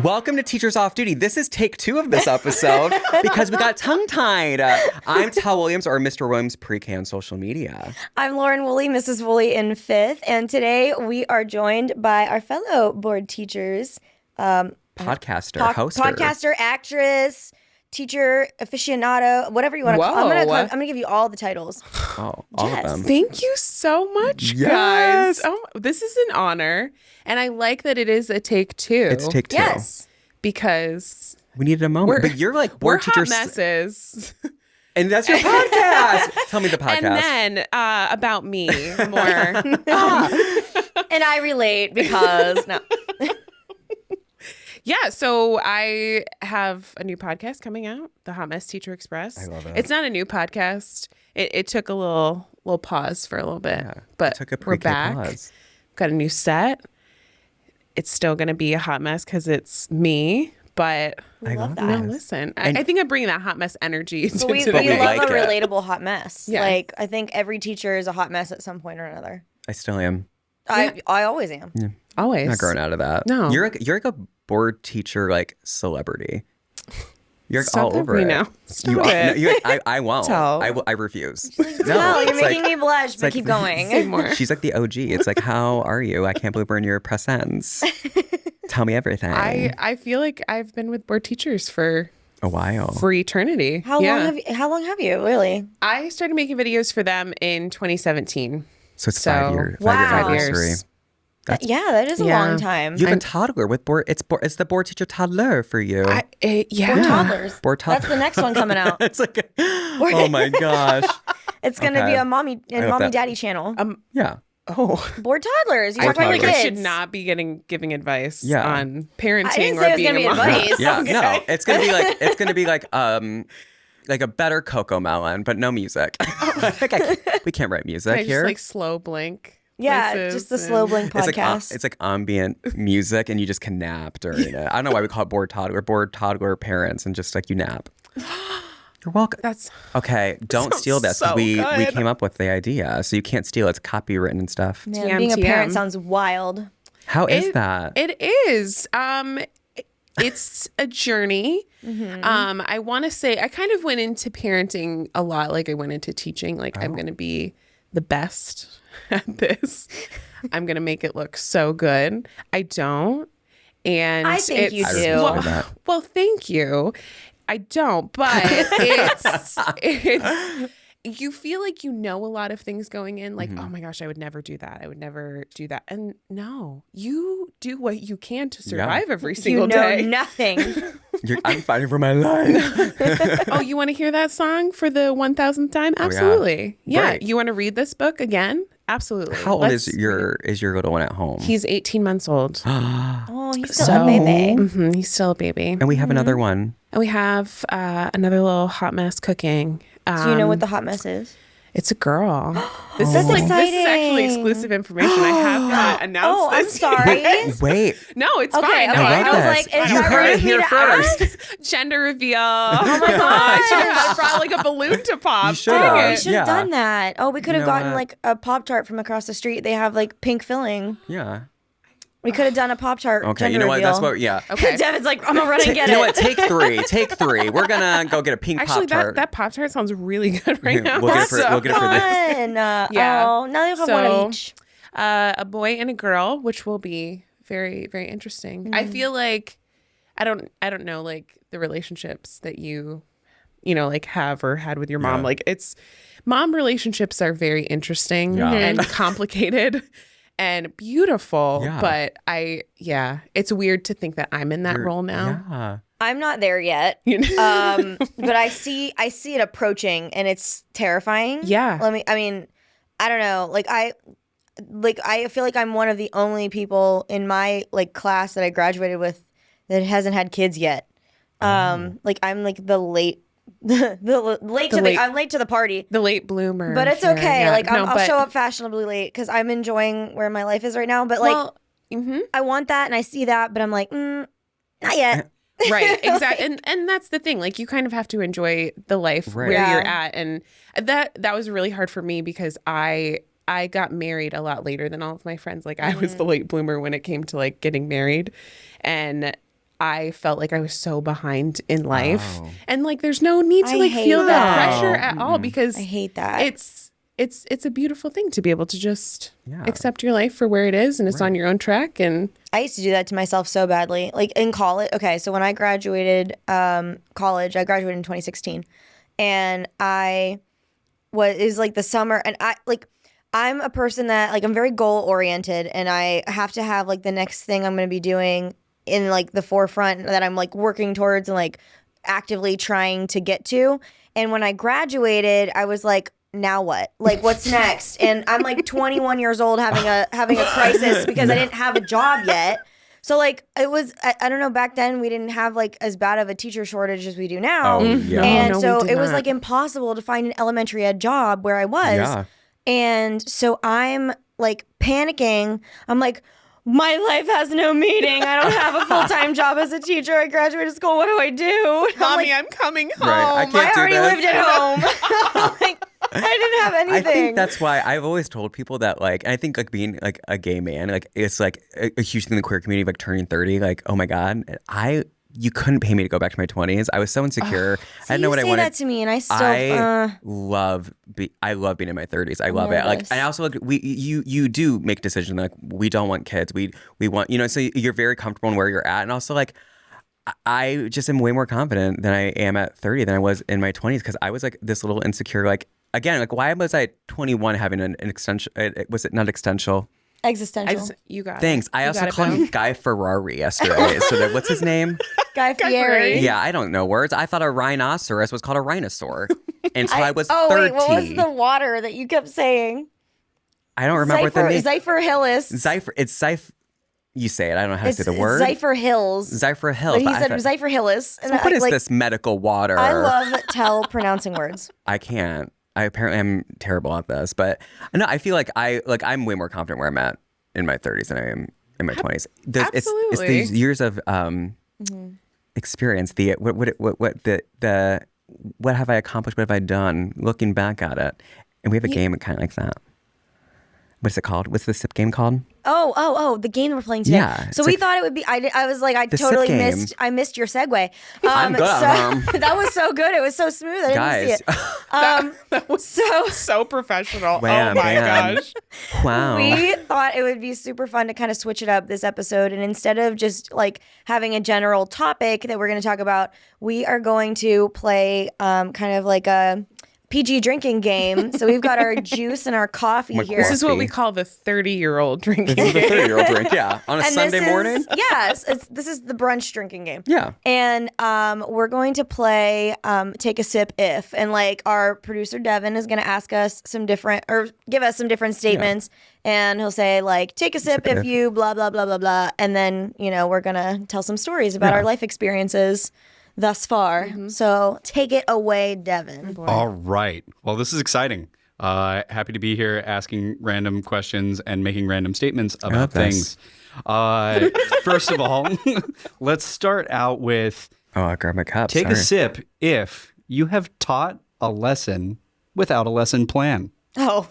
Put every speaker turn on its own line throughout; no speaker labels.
Welcome to Teachers Off Duty. This is take 2 of this episode because we got tongue-tied. I'm Tal Williams, or Mr. Williams pre-K on social media.
I'm Lauren Woolley, Mrs. Woolley in 5th, and today we are joined by our fellow board teachers.
Podcaster, hoster.
Podcaster, actress, teacher, aficionado, whatever you want to call it. I'm gonna give you all the titles.
Oh, all of them.
Thank you so much,
Yes.
guys. Oh, this is an honor. And I like that it is a take 2.
It's take 2.
Yes.
Because
We needed a moment. But you're like board
we're
teachers.
hot messes.
And that's your podcast. Tell me the podcast.
And then about me more.
And I relate because, no.
Yeah, so I have a new podcast coming out, the Hot Mess Teacher Express.
I love it.
It's not a new podcast. It took a little pause for a little bit, but
Took a
we're
pre-K
back.
pause.
Got a new set. It's still going to be a hot mess because it's me, but
We love
love
that.
no, listen. I think I'm bringing that hot mess energy to
But we
today.
love
like
a
it.
relatable hot mess.
Yeah.
Like, I think every teacher is a hot mess at some point or another.
I still am.
I always am.
Always.
Not growing out of that.
No.
You're like a board teacher, like, celebrity. You're
Stop
all
that
over
right
it.
now. Stop
You
it.
are. No, I won't.
Tell.
I refuse.
No, you're
it's
making
like-
me blush, but
like-
keep
Say
going.
more.
She's like the OG. It's like, how are you? I can't believe we're in your presence. Tell me everything.
I feel like I've been with board teachers for
A while.
eternity.
How long have you, really?
I started making videos for them in 2017.
So it's
So-
5 year
Wow.
anniversary.
Yeah, that is a
Yeah.
long time.
You have a toddler with board. It's the board teacher toddler for you.
Yeah.
Board toddlers.
Board toddler.
That's the next one coming out.
It's like, oh my gosh.
It's going to be
Okay.
a mommy
I hope that-
daddy channel.
Yeah.
Oh.
Board toddlers. You
Board
talk about your
toddlers.
I
kids.
should not be giving advice
Yeah.
on parenting
I didn't
or
say it was
being
going to be
a mom.
advice.
Yeah.
Okay.
No. It's gonna be like a better Coco Melon, but no music. We can't write music
I just
here.
like slow blink.
Yeah,
places
just the
and-
slow blink podcast.
It's like ambient music, and you just can nap during it. I don't know why we call it board toddler parents, and just like you nap. You're welcome.
That's
Okay, don't
sounds
steal this. 'Cause
so
we
good.
came up with the idea, so you can't steal. It's copywritten and stuff.
Man, being a parent
TM.
sounds wild.
How is that?
It is. It's a journey. I want to say I kind of went into parenting a lot like I went into teaching. Like I'm going to be the best at this. I'm going to make it look so good. I don't. And
I think you
I
do.
respect
Well,
that.
well, thank you. I don't, but it's you feel like you know a lot of things going in, like, oh my gosh, I would never do that. I would never do that. And no, you do what you can to survive every
You
single
know
day.
nothing.
I'm fighting for my life.
Oh, you want to hear that song for the 1000th time? Absolutely. Yeah.
Great.
You want to read this book again? Absolutely.
How old
Let's
is
read it.
your little one at home?
He's 18 months old.
Oh, he's still
So-
a baby.
He's still a baby.
And we have another one.
And we have another little hot mess cooking.
Do you know what the hot mess is?
It's a girl. This
That's
is this is actually
exciting.
exclusive information. I have not announced
Oh, I'm
this.
sorry.
Wait.
No, it's
Okay,
fine.
okay.
No,
I
I
love
was
this.
like, is
You
that
heard
right
it
of me
here
to
first.
ask?
Gender reveal. Oh my god! I brought like a balloon to pop.
You should
Dang
have.
Oh, we
it.
should have
Yeah.
done that. Oh, we could
You
have
know
gotten
what?
like a Pop-Tart from across the street. They have like pink filling.
Yeah.
We could have done a Pop-Tart.
Okay.
gender
You know what?
reveal.
That's what. Yeah.
Okay.
Devin's like, I'm gonna run and get
You know
it.
what? Take 3. Take 3. We're gonna go get a pink
Actually,
Pop-Tart.
that Pop Tart sounds really good right now.
We'll get it for-
That's
we'll get it for this.
fun.
Yeah.
Oh, now you have one
So-
of each.
A boy and a girl, which will be very, very interesting. I feel like I don't know like the relationships that you know, like have or had with your mom.
Yeah.
Like mom relationships are very interesting
Yeah.
and complicated and beautiful.
Yeah.
But it's weird to think that I'm in that role now.
Yeah.
I'm not there yet.
You know?
But I see it approaching and it's terrifying.
Yeah.
I mean, I don't know. I feel like I'm one of the only people in my like class that I graduated with that hasn't had kids yet. Like I'm like the late I'm late to the party.
The late bloomer.
But it's
here.
okay.
Yeah.
Like
No,
I'll
but-
show up fashionably late because I'm enjoying where my life is right now. But like
Well, mhm.
I want that and I see that, but I'm like, not yet.
Right, exactly. And that's the thing. Like you kind of have to enjoy the life
Right.
where
Yeah.
you're at. And that was really hard for me because I got married a lot later than all of my friends. Like I was the late bloomer when it came to like getting married. And I felt like I was so behind in life.
Oh.
And like there's no need to
I
like
hate
feel that
that.
pressure at all because
I hate that.
it's a beautiful thing to be able to just
Yeah.
accept your life for where it is and it's on your own track. And
I used to do that to myself so badly. Like in college. Okay, so when I graduated college, I graduated in 2016, and it was like the summer, and I'm a person that like I'm very goal oriented, and I have to have like the next thing I'm going to be doing in like the forefront that I'm like working towards and like actively trying to get to. And when I graduated, I was like, now what? Like, what's next? And I'm like 21 years old having a crisis because I didn't have a job yet. So like it was, I don't know, back then we didn't have like as bad of a teacher shortage as we do now.
Oh, yeah.
And
No, we
so
did
it was
not.
like impossible to find an elementary ed job where I was.
Yeah.
And so I'm like panicking. I'm like, my life has no meaning. I don't have a full-time job as a teacher. I graduated school. What do I do? And
Mommy,
I'm
I'm coming home.
Right, I can't do
already
this.
lived at home. Like, I didn't have anything.
I think that's why I've always told people that, like, and I think like being like a gay man, like it's like a huge thing in the queer community, like turning 30, like, oh my God, you couldn't pay me to go back to my 20s. I was so insecure. I didn't know what I
You say
wanted.
that to me, and I still.
I love being in my 30s. I love it. Like,
nervous.
and also like you do make decisions like we don't want kids. We want, so you're very comfortable in where you're at, and also like I just am way more confident than I am at 30 than I was in my 20s because I was like this little insecure. Like again, like why was I 21 having an extension? Was it not existential?
Existential.
You got
Thanks.
it.
I
You
also
got it,
called
Bo.
him Guy Ferrari yesterday. So what's his name?
Guy Fieri.
Yeah, I don't know words. I thought a rhinoceros was called a rhinosaur until I was 30.
Oh wait, what was the water that you kept saying?
I don't remember what the name.
Zypher Hillis.
Zypher. It's Zypher. You say it. I don't know how to say the
It's
word.
Zypher Hills.
Zypher Hills.
But he said Zypher Hillis. And
What is
like,
this medical water?
I love pronouncing words.
I can't. I apparently am terrible at this, but no, I feel like I'm way more confident where I'm at in my 30s than I am in my 20s. It's
Absolutely.
these years of experience. The what have I accomplished? What have I done? Looking back at it, and we have a game kind of like that. What's it called? What's the SIP game called?
Oh, the game that we're playing today.
Yeah,
So
it's
we
like-
thought it would be. I was like, I
The
totally
SIP game.
missed your segue.
I'm good at them.
That was so good. It was so smooth. I didn't see
Guys,
it.
That was so professional.
Wham,
oh my
bam.
gosh.
wow.
We thought it would be super fun to kind of switch it up this episode. And instead of just like having a general topic that we're going to talk about, we are going to play kind of like a PG drinking game. So we've got our juice and our coffee
My
here.
This is what
Coffee.
we call the 30-year-old drinking
This is the
game.
30-year-old drink. Yeah, on a
And
Sunday
this
morning.
is, yes, this is the brunch drinking game.
Yeah.
And we're going to play Take a Sip If. And like our producer Devin is going to ask us give us some different statements. And he'll say like, take a sip if you blah, blah, blah, blah, blah. And then, we're going to tell some stories about our life experiences thus far. So take it away, Devin.
All right. Well, this is exciting. Happy to be here asking random questions and making random statements about
love this.
things. First of all, let's start out with
Oh, I grabbed my cup.
take a
Sorry.
sip if you have taught a lesson without a lesson plan.
Oh,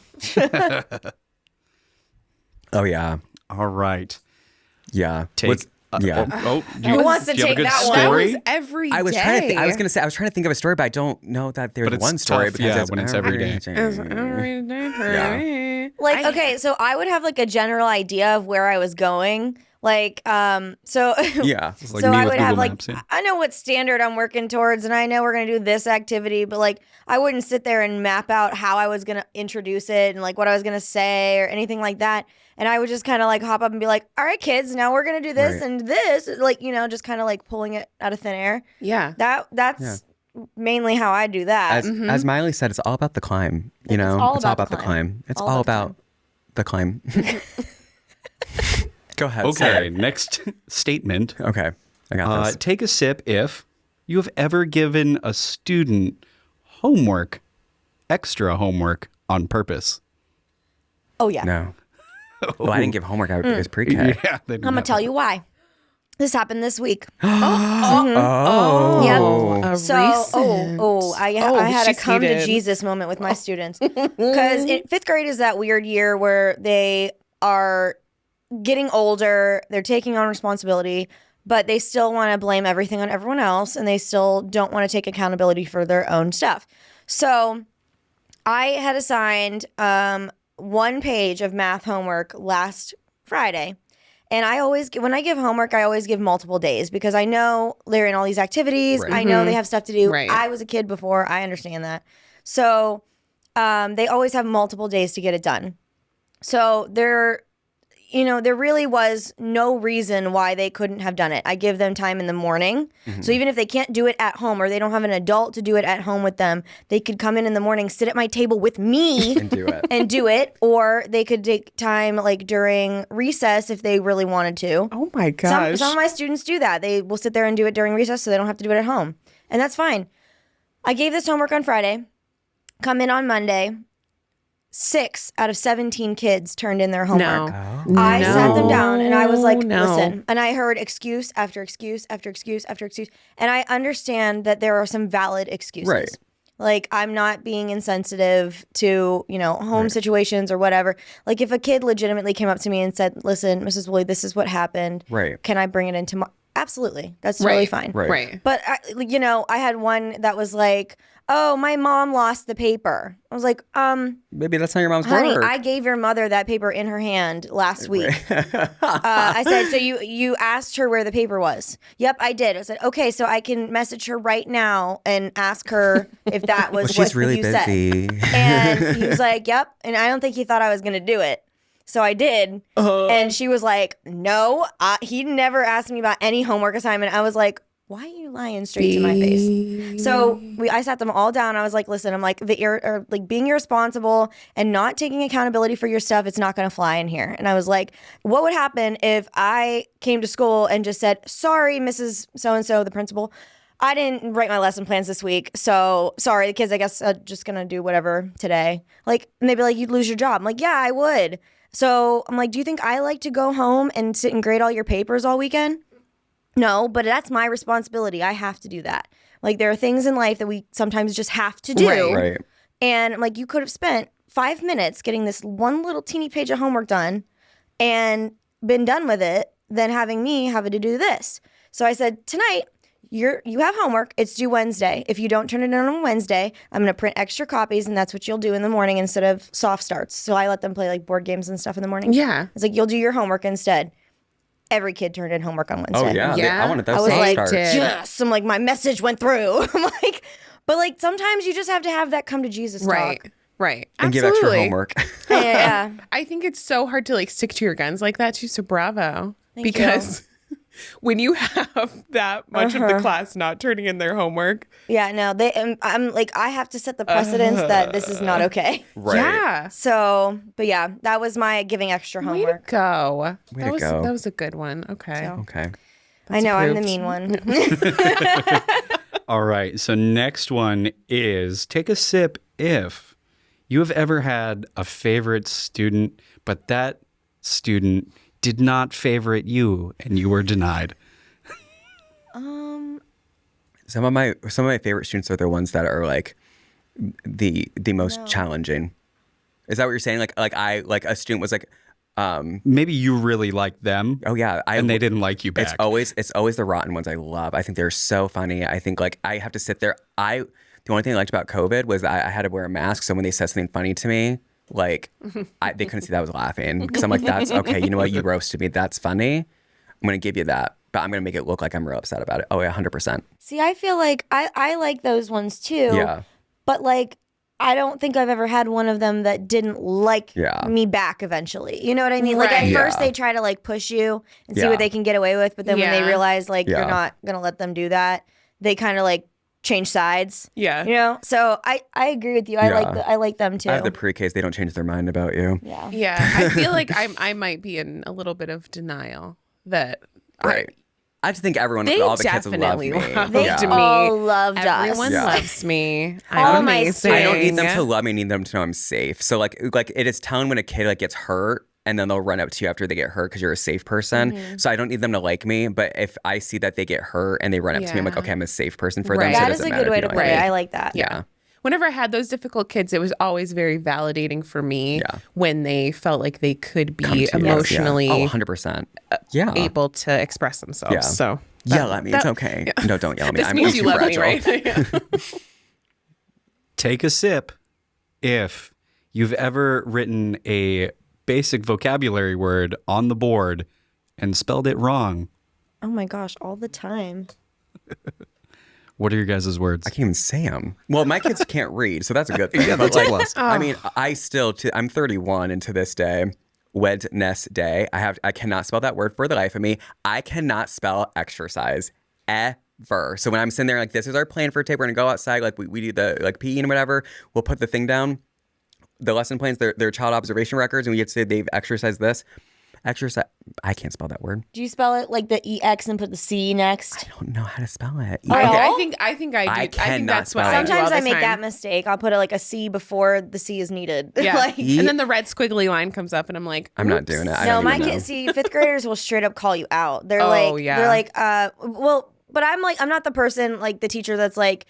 Oh yeah,
All right.
yeah.
Take.
yeah.
Who wants to
do you have
take
a good
that one?
That
story?
was every day.
I was trying to. I was gonna say. I was trying to think of a story, but I don't know that there's
But it's
one story
tough,
because
yeah, when it's every day.
It was every day for
Yeah.
me.
like, okay, so I would have like a general idea of where I was going. Like, so
Yeah.
It's like
so
me
I
with
would
Google
have
Maps,
like
yeah.
I know what standard I'm working towards, and I know we're gonna do this activity, but like I wouldn't sit there and map out how I was gonna introduce it and like what I was gonna say or anything like that. And I would just kind of like hop up and be like, "All right, kids, now we're gonna do this
Right.
and this," like just kind of like pulling it out of thin air.
Yeah.
That's mainly how I do that.
As Miley said, it's all about the climb.
It's all about the
the
climb.
climb. It's all about the climb. Go ahead.
Okay.
Sorry.
Next statement.
Okay. I got this.
Take a sip if you have ever given a student extra homework on purpose.
Oh yeah.
No. Well, I didn't give homework. I was pre-K.
Yeah.
I'm gonna tell you why. This happened this week.
Oh.
Yep.
A
So,
recent.
I had a
she's
come to
heated.
Jesus moment with my students. Because fifth grade is that weird year where they are getting older, they're taking on responsibility, but they still want to blame everything on everyone else, and they still don't want to take accountability for their own stuff. So I had assigned 1 page of math homework last Friday. And I always, when I give homework, I always give multiple days because I know they're in all these activities.
Right.
I know they have stuff to do.
Right.
I was a kid before. I understand that. So they always have multiple days to get it done. So there really was no reason why they couldn't have done it. I give them time in the morning. So even if they can't do it at home or they don't have an adult to do it at home with them, they could come in the morning, sit at my table with me
and do it.
Or they could take time like during recess if they really wanted to.
Oh my gosh.
Some of my students do that. They will sit there and do it during recess so they don't have to do it at home. And that's fine. I gave this homework on Friday. Come in on Monday. 6 out of 17 kids turned in their homework.
No.
I sat them down and I was like,
No.
listen. And I heard excuse after excuse after excuse after excuse. And I understand that there are some valid excuses.
Right.
Like, I'm not being insensitive to, home situations or whatever. Like, if a kid legitimately came up to me and said, listen, Mrs. Woolley, this is what happened.
Right.
Can I bring it in tomorrow? Absolutely. That's totally fine.
Right.
But, I had one that was like, oh, my mom lost the paper. I was like,
Maybe that's not your mom's
honey,
work.
I gave your mother that paper in her hand last week. I said, so you asked her where the paper was? Yep, I did. I said, okay, so I can message her right now and ask her if that was
Well,
what
she's really
you
busy.
said. And he was like, yep. And I don't think he thought I was going to do it. So I did. And she was like, no, he never asked me about any homework assignment. I was like, why are you lying straight to my face? So I sat them all down. I was like, listen, I'm like, being irresponsible and not taking accountability for your stuff, it's not going to fly in here. And I was like, what would happen if I came to school and just said, sorry, Mrs. So-and-so, the principal, I didn't write my lesson plans this week. So sorry, the kids, I guess, are just going to do whatever today. Like, and they'd be like, you'd lose your job. I'm like, yeah, I would. So I'm like, do you think I like to go home and sit and grade all your papers all weekend? No, but that's my responsibility. I have to do that. Like, there are things in life that we sometimes just have to do.
Right.
And I'm like, you could have spent 5 minutes getting this one little teeny page of homework done and been done with it than having me having to do this. So I said, tonight, you have homework. It's due Wednesday. If you don't turn it in on Wednesday, I'm going to print extra copies, and that's what you'll do in the morning instead of soft starts. So I let them play like board games and stuff in the morning.
Yeah.
It's like, you'll do your homework instead. Every kid turned in homework on Wednesday.
Oh, yeah.
Yeah.
I wanted those
I was
soft
like,
starts.
yes. I'm like, my message went through. I'm like, but like sometimes you just have to have that come to Jesus
Right.
talk.
Right.
And give
Absolutely.
extra homework.
Yeah.
I think it's so hard to like stick to your guns like that too. So bravo.
Thank
because when you have that much of the class not turning in their homework.
Yeah, no, I'm like, I have to set the precedence that this is not okay.
Right.
Yeah.
So, but yeah, that was my giving extra
Way to
homework.
go.
Way to go.
That was a good one. Okay.
So.
Okay.
I know, I'm the
approved.
mean one.
All right. So next one is take a sip if you have ever had a favorite student, but that student did not favorite you and you were denied.
Some of my favorite students are the ones that are like the most challenging. Is that what you're saying? Like a student was like,
Maybe you really liked them.
oh yeah,
And they didn't like you back.
It's always the rotten ones I love. I think they're so funny. I think like I have to sit there. The only thing I liked about COVID was that I had to wear a mask. So when they said something funny to me, like they couldn't see that I was laughing because I'm like, that's okay. You know what? You roasted me. That's funny. I'm gonna give you that, but I'm gonna make it look like I'm real upset about it. Oh yeah, 100%.
See, I feel like I like those ones too.
Yeah.
But like, I don't think I've ever had one of them that didn't like
Yeah.
me back eventually. You know what I mean? Like, at
Right.
first
Yeah.
they try to like push you and see
Yeah.
what they can get away with. But then when they
Yeah.
realize like you're
Yeah.
not going to let them do that, they kind of like change sides.
Yeah.
You know? So I agree with you. I
Yeah.
I like them too.
I have the pre-Ks. They don't change their mind about you.
Yeah.
Yeah. I feel like I might be in a little bit of denial that
Right. I just think everyone,
They
all the kids love
definitely
me.
loved
They
Yeah.
me.
all loved
Everyone
us.
Yeah.
loves me.
All
I'm
my
amazing.
I don't need them to love me. I need them to know I'm safe. So like it is telling when a kid like gets hurt and then they'll run up to you after they get hurt because you're a safe person.
Mm-hmm.
So I don't need them to like me. But if I see that they get hurt and they run up to me, I'm like,
Yeah.
okay, I'm a safe person for them.
Right.
So it
That is
doesn't
a
matter
good
if
way
you
to
don't
put
like
it.
me.
I like that.
Yeah.
whenever I had those difficult kids, it was always very validating for me when they felt like they could be emotionally
100%. Yeah.
able to express themselves.
Yeah.
So
Yell at me. It's okay. No, don't yell at me.
this
I'm
means
too
you love
fragile.
me, right? Yeah.
Take a sip if you've ever written a basic vocabulary word on the board and spelled it wrong.
Oh my gosh, all the time.
What are your guys' words?
I can't even say them. Well, my kids can't read, so that's a good thing.
Yeah, that's a plus.
I mean, I'm 31, and to this day, Wednesday, I cannot spell that word for the life of me. I cannot spell exercise ever. So when I'm sitting there like, this is our plan for today, we're gonna go outside, like we do the like PE and whatever. We'll put the thing down. The lesson plans, they're child observation records, and we get to say they've exercised this. Exercise. I can't spell that word.
Do you spell it like the EX and put the C next?
I don't know how to spell it.
I think I do.
I
think that's what
cannot
I do
Sometimes
all
I
the
make
time.
that mistake. I'll put like a C before the C is needed.
Yeah.
Like,
And then the red squiggly line comes up and I'm like,
I'm not
oops.
doing it. I
no,
don't
my
even know.
kids, see, fifth graders will straight up call you out. They're
yeah.
they're like, well, but I'm not the person, like the teacher that's like,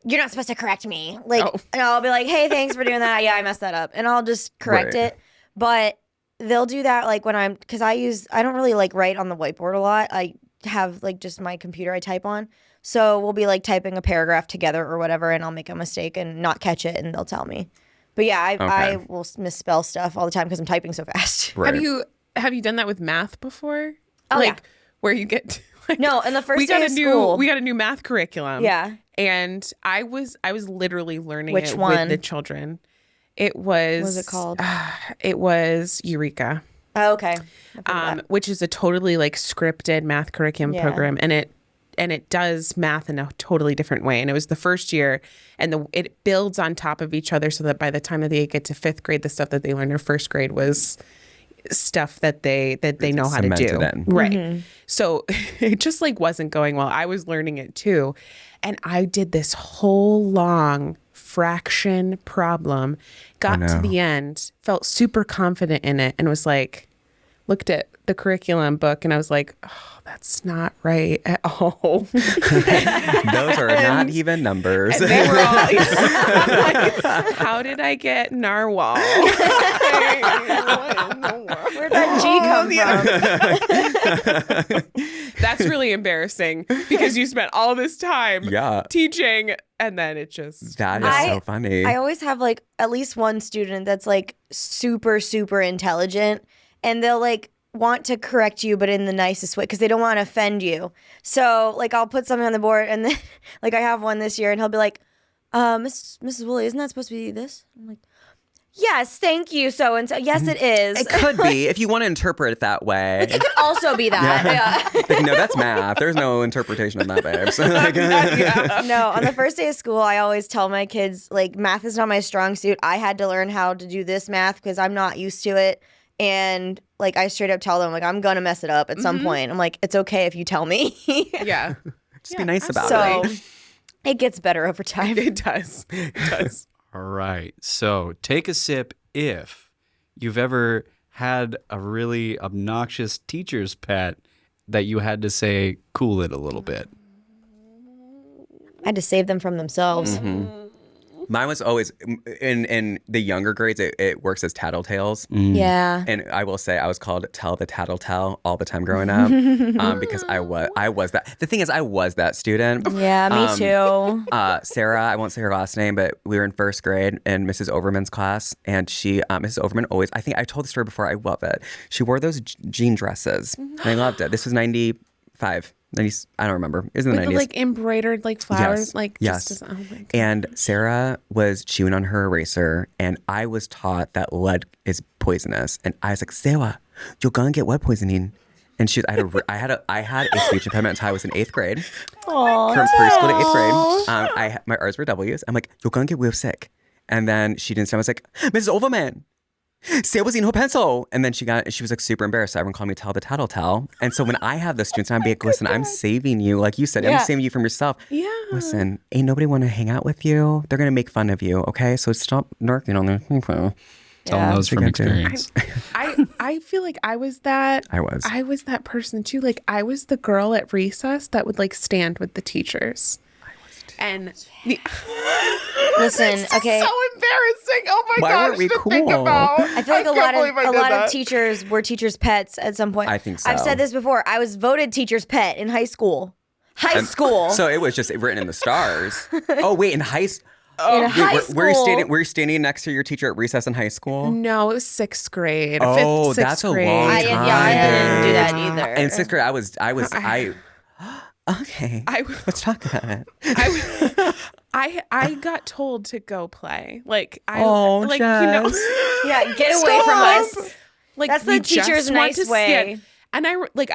you're not supposed to correct me. Like, and I'll be like, hey, thanks for doing that. Yeah, I messed that up. And I'll just correct
Right.
it. But they'll do that like when because I don't really like write on the whiteboard a lot. I have like just my computer I type on. So we'll be like typing a paragraph together or whatever, and I'll make a mistake and not catch it, and they'll tell me. But yeah, I will misspell stuff all the time because I'm typing so fast.
Right.
Have you done that with math before?
Oh,
like
yeah.
where you get like,
No, in the first day of school.
we got a new math curriculum.
Yeah.
And I was literally learning
Which
it
one?
with the children. It was
What was it called?
It was Eureka.
Oh, okay. I've heard of that.
Which is a totally like scripted math curriculum
Yeah.
program, and it does math in a totally different way. And it was the first year, and it builds on top of each other, so that by the time that they get to fifth grade, the stuff that they learned in first grade was stuff that they know how to do.
Cemented in.
Right. So it just like wasn't going well. I was learning it too, and I did this whole long fraction problem, got to the end, felt super confident in it, and was like, looked at the curriculum book, and I was like, oh, that's not right at all.
Those are not even numbers.
And they were all like, how did I get narwhal?
Where'd that G come from?
That's really embarrassing because you spent all this time teaching, and then it just...
That is so funny.
I always have like at least one student that's like super, super intelligent, and they'll like want to correct you, but in the nicest way because they don't want to offend you. So like I'll put something on the board, and then like I have one this year, and he'll be like, Mrs. Woolley, isn't that supposed to be this? I'm like, yes, thank you, so and so. Yes, it is.
It could be if you want to interpret it that way.
It could also be that. Yeah.
Like, no, that's math. There's no interpretation of that, babes. Like,
No, on the first day of school, I always tell my kids, like, math is not my strong suit. I had to learn how to do this math because I'm not used to it. And, like, I straight up tell them, like, I'm going to mess it up at some point. I'm like, it's okay if you tell me.
Yeah.
just be nice about
So
it.
it gets better over time.
It does. It does.
All right. So take a sip if you've ever had a really obnoxious teacher's pet that you had to say, cool it a little bit.
I had to save them from themselves.
Mine was always in the younger grades. It works as tattletales.
Yeah.
And I will say I was called Tell the Tattletale all the time growing up because I was that. The thing is, I was that student.
Yeah, me too.
Sarah, I won't say her last name, but we were in first grade in Mrs. Overman's class, and Mrs. Overman always, I think I told the story before, I love it. She wore those jean dresses, and I loved it. This was 95, 90, I don't remember. It was in the
With
90s.
the like embroidered like flowers,
Yes.
like
Yes.
just as, oh my God.
And Sarah was chewing on her eraser, and I was taught that lead is poisonous. And I was like, Sarah, you're gonna get lead poisoning. And I had a speech impediment until I was in 8th grade.
Aw,
From preschool to 8th grade, my R's were W's. I'm like, you're gonna get real sick. And then she didn't stand. I was like, Mrs. Overman, Sarah's eating her pencil. And then she was like super embarrassed. So everyone called me Tell the Tattletale. And so when I have those students, I'm like, listen, I'm saving you. Like you said, I'm saving you from yourself.
Yeah.
Listen, ain't nobody want to hang out with you. They're going to make fun of you. Okay. So stop narking on their info.
Telling those from
I do.
experience.
I feel like I was that person too. Like I was the girl at recess that would like stand with the teachers. And
Listen, okay.
so embarrassing. Oh my
Why
gosh,
weren't we
to think
cool?
about.
I feel like a
can't believe I did
lot of
that.
teachers were teachers' pets at some point.
I think
I've
so.
said this before. I was voted teacher's pet in high school.
So it was just written in the stars. Oh wait, in high school.
In high school.
Were you standing next to your teacher at recess in high school?
No, it was 6th grade.
Oh,
5th, 6th
that's a
grade.
long
I didn't do that either.
In 6th grade, I okay. Let's talk about it.
I got told to go play. Like I
Oh,
like
Jess.
Yeah, get away from us.
Like
That's
we
the teacher's
just want
nice
to
way.
stand. And I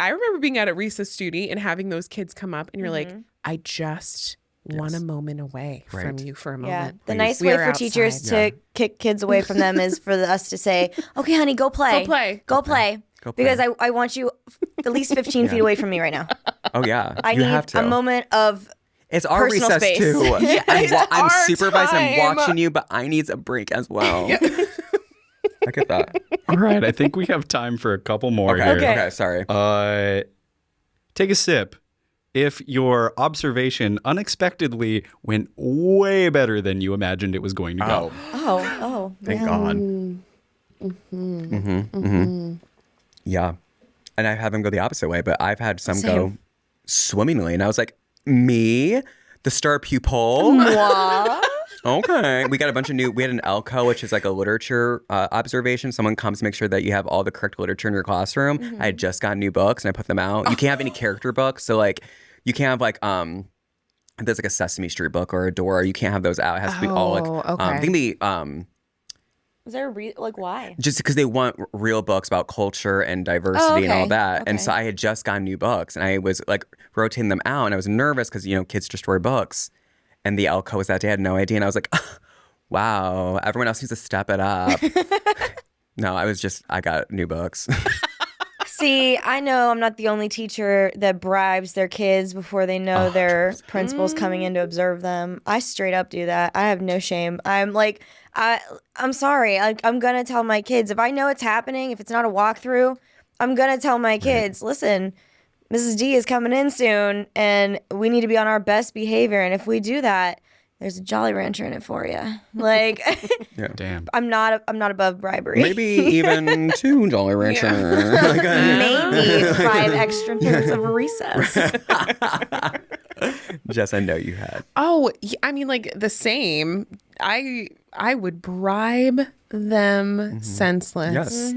remember being at a recess duty and having those kids come up and you're like, I just want a moment away from you for a moment.
Yeah, the
Please.
nice
We
way
are
for
outside.
teachers to kick kids away from them is for us to say, "Okay, honey, go play,
Go play.
go play,"
Go play.
because I want you at least 15 feet away from me right now.
Oh yeah,
I
you
need
have to.
a moment of.
It's our
personal
recess
space.
too.
Yeah, it's
I'm
our
supervising. I'm
time.
watching you, but I need a break as well. I get that.
All right, I think we have time for a couple more
Okay.
here.
Okay.
Okay. Sorry.
Take a sip. If your observation unexpectedly went way better than you imagined it was going to go.
Oh,
Thank
yeah.
God. Yeah. And I've had them go the opposite way, but I've had some go swimmingly. And I was like, me, the star pupil.
What?
Okay. We got a bunch of we had an ELCO, which is like a literature observation. Someone comes to make sure that you have all the correct literature in your classroom. I had just got new books and I put them out. You can't have any character books. So like, you can't have like, there's like a Sesame Street book or a Dora. You can't have those out. It has to be all like,
okay.
they can be,
Was there why?
just because they want real books about culture and diversity and all
okay.
that. And
Okay.
so I had just gotten new books and I was like rotating them out and I was nervous because, kids destroy books. And the ELCO was that day. I had no idea. And I was like, wow, everyone else needs to step it up. No, I got new books.
See, I know I'm not the only teacher that bribes their kids before they know their principal's coming in to observe them. I straight up do that. I have no shame. I'm like, I'm sorry. I'm going to tell my kids. If I know it's happening, if it's not a walkthrough, I'm going to tell my kids, listen, Mrs. D is coming in soon and we need to be on our best behavior. And if we do that, there's a Jolly Rancher in it for you. Like,
Yeah.
Damn.
I'm not above bribery.
Maybe even 2 Jolly Rancher.
Maybe 5 extra minutes of recess.
Jess, I know you had.
Oh, I mean, like the same. I would bribe them senseless.
Yes.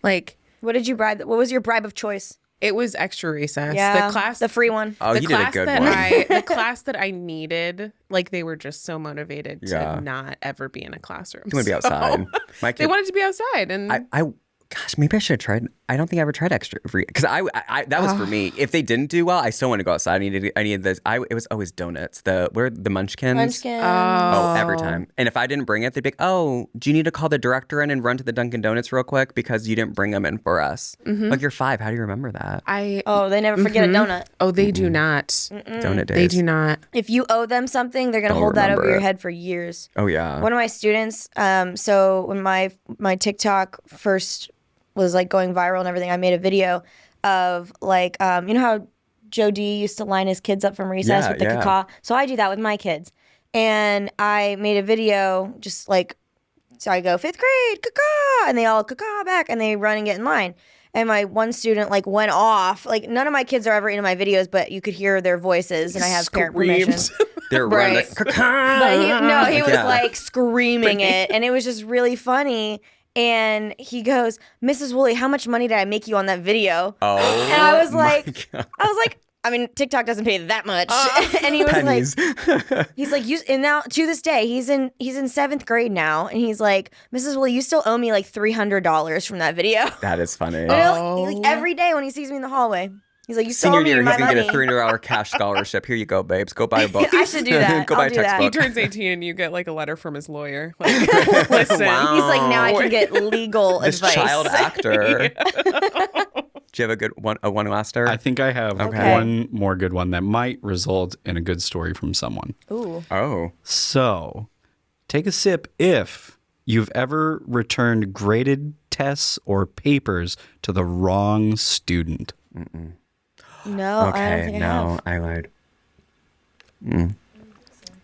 Like
What did you bribe? What was your bribe of choice?
it was extra recess.
Yeah,
The class,
the free one.
Oh,
the
you did a
class
good
that
one.
the class that I needed, like they were just so motivated
Yeah.
to not ever be in a classroom.
You want to be
So
outside. My
They
kid,
wanted to be outside, and
gosh, maybe I should have tried. I don't think I ever tried extra free because I that was for me. If they didn't do well, I still want to go outside. I needed this. It was always donuts. The Munchkins.
Munchkin.
Oh, every time. And if I didn't bring it, they'd be like, "Oh, do you need to call the director in and run to the Dunkin' Donuts real quick because you didn't bring them in for us?" Like you're 5. How do you remember that?
Oh, they never forget a donut.
oh, they do not.
Donut days.
They do not.
If you owe them something, they're gonna
Don't
hold that over
remember
your
it.
head for years.
Oh yeah.
One of my students, so when my TikTok first was like going viral and everything, I made a video of like, you know how Joe D used to line his kids up from recess
Yeah,
with the
yeah.
caca? So I do that with my kids. And I made a video just like, so I go, 5th grade, caca, and they all caca back and they run and get in line. And my one student like went off. Like none of my kids are ever in my videos, but you could hear their voices and I have parent
Screamed.
permission.
They're
Right.
running like,
But he was
Yeah.
like screaming it, and it was just really funny. And he goes, Mrs. Woolley, how much money did I make you on that video?
Oh.
And I was
my
like,
God.
I mean, TikTok doesn't pay that much. And he was
Pennies.
like, he's like, and now to this day, he's in 7th grade now, and he's like, Mrs. Woolley, you still owe me like $300 from that video.
That is funny.
You know, like, every day when he sees me in the hallway, he's like, you still owe
Senior
me
year, he's
my
gonna
money.
get a $300 cash scholarship. Here you go, babes. Go buy a book.
I should do that.
Go
I'll
buy a
do that.
He
textbook.
turns 18 and you get like a letter from his lawyer. Like, listen.
Wow.
He's like, now I can get legal
This
advice.
child actor. Do you have a good one? A one laster?
I think I have
Okay.
one more good one that might result in a good story from someone.
Ooh.
Oh.
So, take a sip if you've ever returned graded tests or papers to the wrong student.
No, I don't
Okay.
think I
No,
have.
I lied.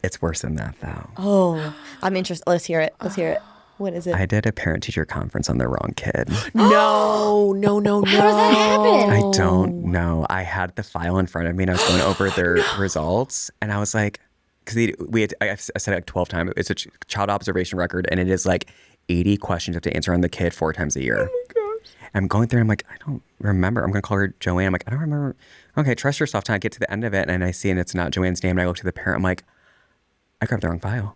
It's worse than that, though.
Oh, I'm interested. Let's hear it. Let's hear it. What is it?
I did a parent-teacher conference on the wrong kid.
No.
How does that happen?
I don't know. I had the file in front of me and I was going over their results, and I was like, because I said it like 12 times. It's a child observation record, and it is like 80 questions you have to answer on the kid 4 times a year.
Oh my gosh.
I'm going through and I'm like, I don't remember. I'm going to call her Joanne. I'm like, I don't remember. Okay, trust yourself. Till I get to the end of it and I see and it's not Joanne's name, and I look to the parent. I'm like, I grabbed the wrong file.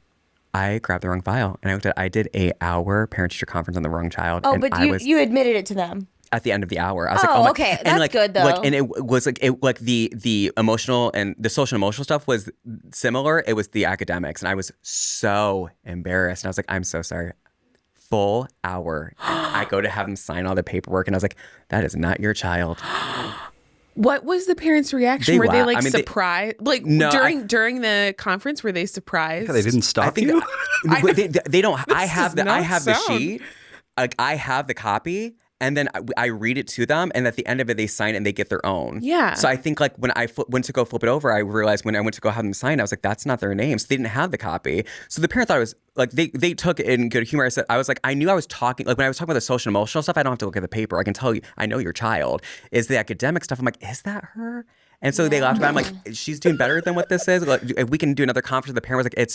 And I did a hour parent-teacher conference on the wrong child.
Oh,
and
but you admitted it to them.
At the end of the hour, I was like,
Oh,
"Oh my!"
okay.
And
That's good, though.
and it was like the emotional and the social and emotional stuff was similar. It was the academics, and I was so embarrassed. And I was like, "I'm so sorry." Full hour, I go to have them sign all the paperwork, and I was like, "That is not your child."
What was the parents' reaction?
They
Were they
laugh-
like
I mean,
surprised? Like
No,
during the conference, were they surprised?
Yeah, they didn't stop
I think
you.
they don't. I have
does not
the
sound-
sheet. Like I have the copy, and then I read it to them, and at the end of it, they sign it and they get their own.
Yeah.
So I think like when I went to go flip it over, I realized when I went to go have them sign, I was like, that's not their names. They didn't have the copy. So the parent thought it was like they took it in good humor. I was like, I knew I was talking like when I was talking about the social and emotional stuff. I don't have to look at the paper. I can tell you. I know your child. Is the academic stuff? I'm like, is that her? And so they laughed about it. I'm like, she's doing better than what this is. Like, if we can do another conference, the parent was like,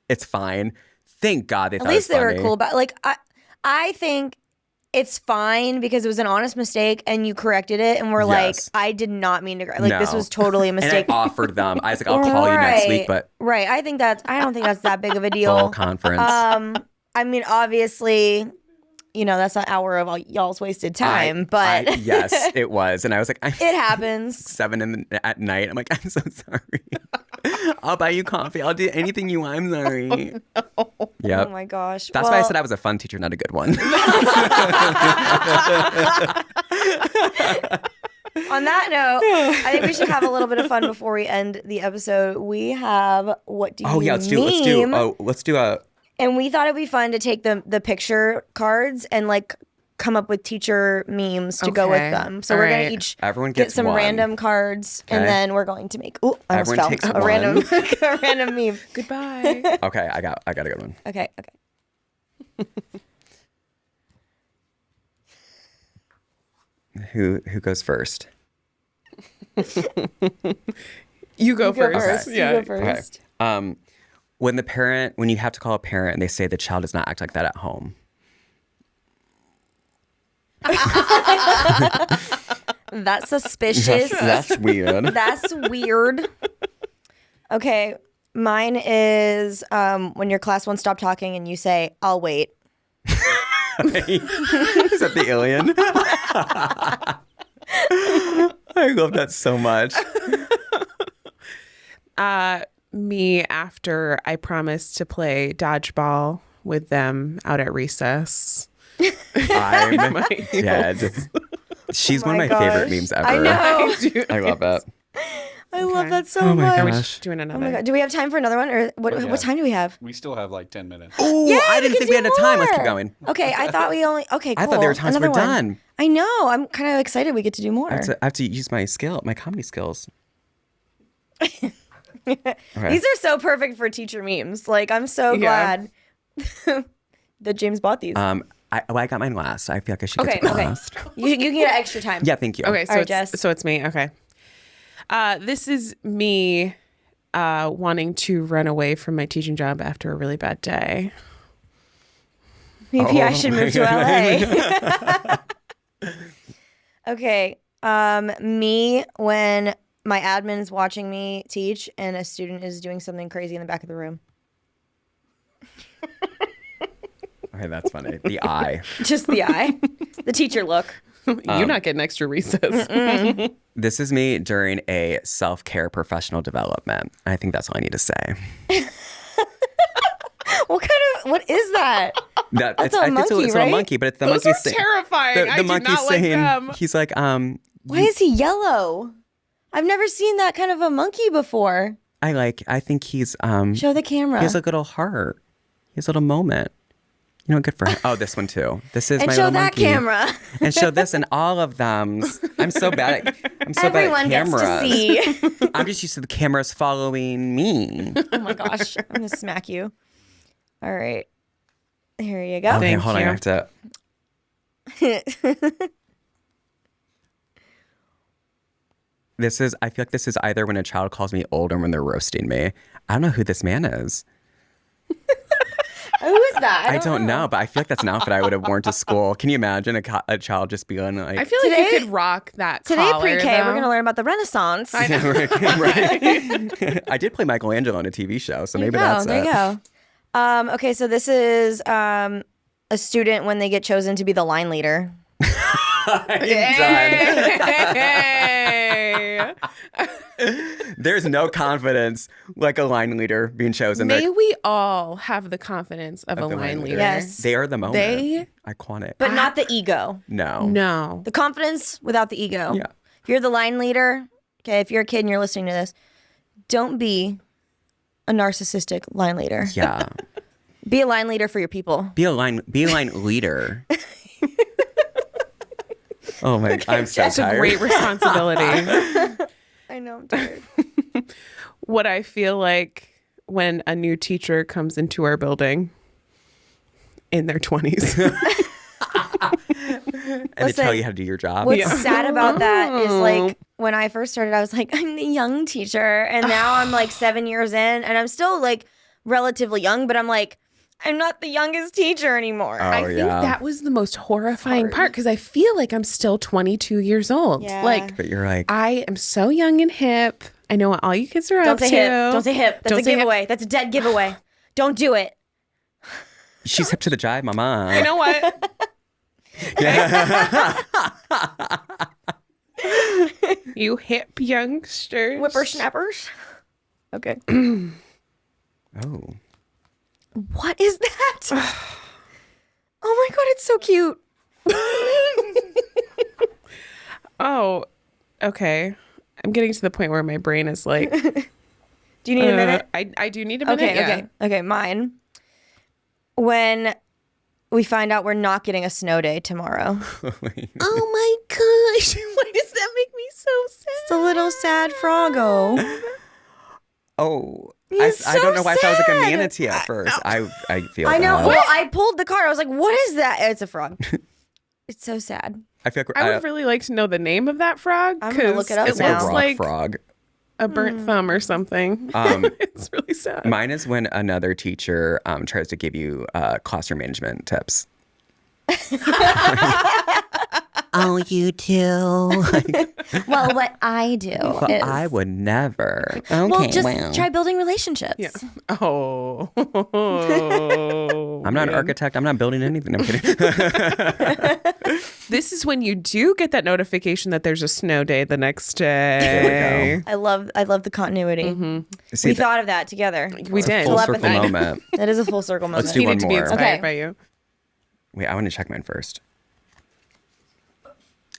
it's fine. Thank God they thought
At least
it was
they were
funny.
cool about. Like I think it's fine because it was an honest mistake and you corrected it and we're like,
Yes.
I did not mean to. Like this
No.
was totally a mistake.
And I offered them. I was like, I'll call you next week, but
right. I don't think that's that big of a deal.
full conference.
I mean, obviously, that's an hour of y'all's wasted time, but
yes, it was. And I was like, I'm
it happens.
7 at night. I'm like, I'm so sorry. I'll buy you coffee. I'll do anything you want. I'm sorry. Yep.
Oh my gosh.
That's why I said I was a fun teacher, not a good one.
On that note, I think we should have a little bit of fun before we end the episode. We have what do you
Oh yeah, let's do a
And we thought it'd be fun to take the picture cards and like come up with teacher memes to go with
Okay.
them. So
All
we're
right.
gonna each
Everyone
get
gets
some
one.
random cards, and
Okay.
then we're going to make. Oh, I almost
Everyone
fell.
takes
A
one.
random, a random meme.
Goodbye.
Okay, I got a good one.
Okay.
Who goes first?
You go
You go
first.
first.
Yeah.
You go first.
When you have to call a parent and they say the child does not act like that at home.
That's suspicious.
That's weird.
That's weird. Okay, mine is when your class won't stop talking and you say, "I'll wait."
Is that the alien? I love that so much.
Me after I promised to play dodgeball with them out at recess.
I'm
My
dead. She's one of my
gosh.
favorite memes ever.
I know.
I love it.
I love that so
Oh my
much.
Are we
gosh.
doing another?
Oh my god! Do we have time for another one, or what?
yeah.
What time do we have?
We still have like 10 minutes.
Ooh,
Yeah,
I didn't
can
think we had
do
a time. Let's keep
more.
going.
Okay, I thought we only. Okay, cool.
I thought there were times
Another
we're
one.
done.
I know. I'm kind of excited we get to do more.
I have to use my comedy skills. Okay.
These are so perfect for teacher memes. Like, I'm so
Yeah.
glad that James bought these.
I got mine last. I feel like I should get
Okay,
to go
okay.
last.
You can get extra time.
Yeah, thank you.
Okay, so
All right,
it's,
Jess.
so it's me. Okay. This is me wanting to run away from my teaching job after a really bad day.
Maybe I should move to LA. Okay. Me when my admin is watching me teach and a student is doing something crazy in the back of the room.
Okay, that's funny. The eye.
Just the eye. The teacher look.
You're not getting extra recess.
This is me during a self-care professional development. I think that's all I need to say.
What is that?
That's
a monkey,
it's
right?
a monkey, but it's the
Those
monkey
are
saying.
terrifying. I
The
do
monkey's
not like
saying.
them.
He's like,
Why is he yellow? I've never seen that kind of a monkey before.
I think he's
Show the camera.
he has a little heart. He has a little moment. You know, good for him. Oh, this one too. This is
And
my
show
little
that
monkey.
camera.
And show this and all of them. I'm so bad at
Everyone gets
cameras.
to see.
I'm just used to the cameras following me.
Oh my gosh. I'm going to smack you. All right. Here you go.
Okay,
Thank
hold on. I
you.
have to. I feel like this is either when a child calls me old or when they're roasting me. I don't know who this man is.
Who is that?
I don't know, but I feel like that's an outfit I would have worn to school. Can you imagine a child just being like,
I feel like
Today-
you could rock that
Today
collar,
pre-K,
though.
we're going to learn about the Renaissance.
I know.
right? I did play Michelangelo on a TV show, so maybe that's
There
it.
you go. Okay, so this is a student when they get chosen to be the line leader.
I'm done.
Hey.
There's no confidence like a line leader being chosen.
May we all have the confidence of a
the
line leader.
Yes.
They are the moment.
They-
Iconic.
But not the ego.
no.
No.
The confidence without the ego.
Yeah.
If you're the line leader, okay, if you're a kid and you're listening to this, don't be a narcissistic line leader.
Yeah.
Be a line leader for your people.
Be a line leader. Oh my! I'm so
It's a
tired.
great responsibility.
I know, I'm tired.
What I feel like when a new teacher comes into our building in their 20s.
And they tell you how to do your job.
What's sad about that is like when I first started, I was like, I'm the young teacher. And now I'm like 7 years in and I'm still like relatively young, but I'm like, I'm not the youngest teacher anymore.
Oh,
I think
yeah.
that was the most horrifying part because I feel like I'm still 22 years old.
Yeah.
Like,
But you're like,
I am so young and hip. I know what all you kids are
Don't
up
say
to.
hip. Don't say hip. That's
Don't
a
say hip.
giveaway. That's a dead giveaway. Don't do it.
she's hip to the jive, mama.
You know what? You hip youngsters.
Whippersnappers. Okay.
Oh.
What is that? Oh my God, it's so cute.
Oh, okay. I'm getting to the point where my brain is like,
Do you need a minute?
I do need a minute.
Okay,
yeah.
okay. Mine. When we find out we're not getting a snow day tomorrow.
Oh my gosh. Why does that make me so sad?
It's a little sad froggo.
Oh.
He's
I don't
so
know why I thought it was like a
sad.
manatee at first. I feel
I know.
that.
Well, I pulled the card. I was like, what is that? It's a frog. It's so sad.
I feel like
I would really like to know the name of that frog.
I'm gonna
'cause
look it up
it's
now.
a
looks
rock
like
frog.
a burnt thumb or something. It's really sad.
Mine is when another teacher tries to give you classroom management tips. Oh, you too.
Well, what I do
But
is,
I would never. Okay,
well, just try building relationships.
Yeah. Oh.
I'm not an
man.
architect. I'm not building anything. I'm kidding.
This is when you do get that notification that there's a snow day the next day.
I love the continuity.
See,
We thought of that together.
We did.
full circle
Telepathy.
moment.
That is a full circle moment.
Let's do
Needed
one
to be
more.
inspired
Okay.
by you.
Wait, I want to check mine first.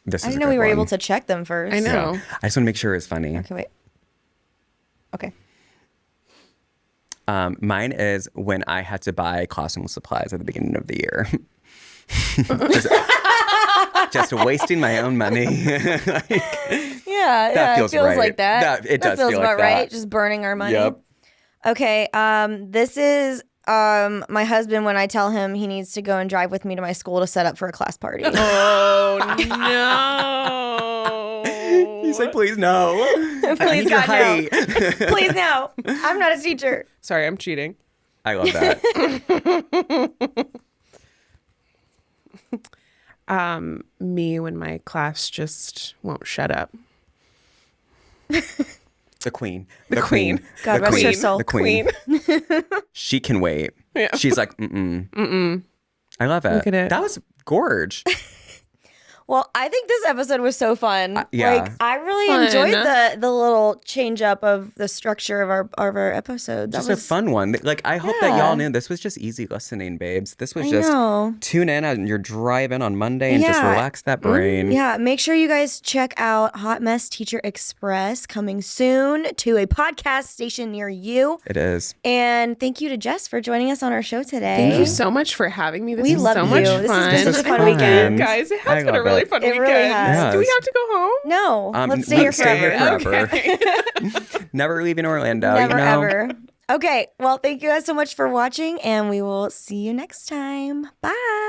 This
I
is
didn't
a
know we
good
were able
one.
to check them first.
I know.
I just want to make sure it's funny.
Okay, wait. Okay.
Mine is when I had to buy classroom supplies at the beginning of the year. just wasting my own money.
Yeah,
feels
it feels
right.
like that.
It does
feels
feel
about
like that.
right. Just burning our money.
Yep.
Okay. This is my husband when I tell him he needs to go and drive with me to my school to set up for a class party.
Oh no.
He's like, please no. I
Please
need your
God no.
height.
Please no. I'm not a teacher.
Sorry, I'm cheating.
I love that.
Me when my class just won't shut up.
The queen.
The queen.
God
The
rest her
queen.
soul.
The queen. She can wait.
Yeah.
She's like, mm-mm. I love it.
Look at it.
That was gorge.
Well, I think this episode was so fun.
Yeah.
Like, I really
Fun.
enjoyed the little change up of the structure of our episode. That
Just
was
a fun one. Like, I hope that y'all knew this was just easy listening, babes. This was just
know.
tune in on your drive-in on Monday and just
Yeah.
relax that brain.
Yeah, make sure you guys check out Hot Mess Teacher Express coming soon to a podcast station near you.
It is.
And thank you to Jess for joining us on our show today.
Thank you so much for having me. This
We
is
love
so
you.
much
This has
fun.
been
This
such a
is
fun weekend.
Guys, it
I
has been a
love
really
it.
fun
It
weekend.
really has.
Yes.
Do we have to go home?
No, let's stay
we
here
stay here
forever.
forever. Never leaving Orlando.
Never
you know?
ever. Okay, well, thank you guys so much for watching, and we will see you next time. Bye.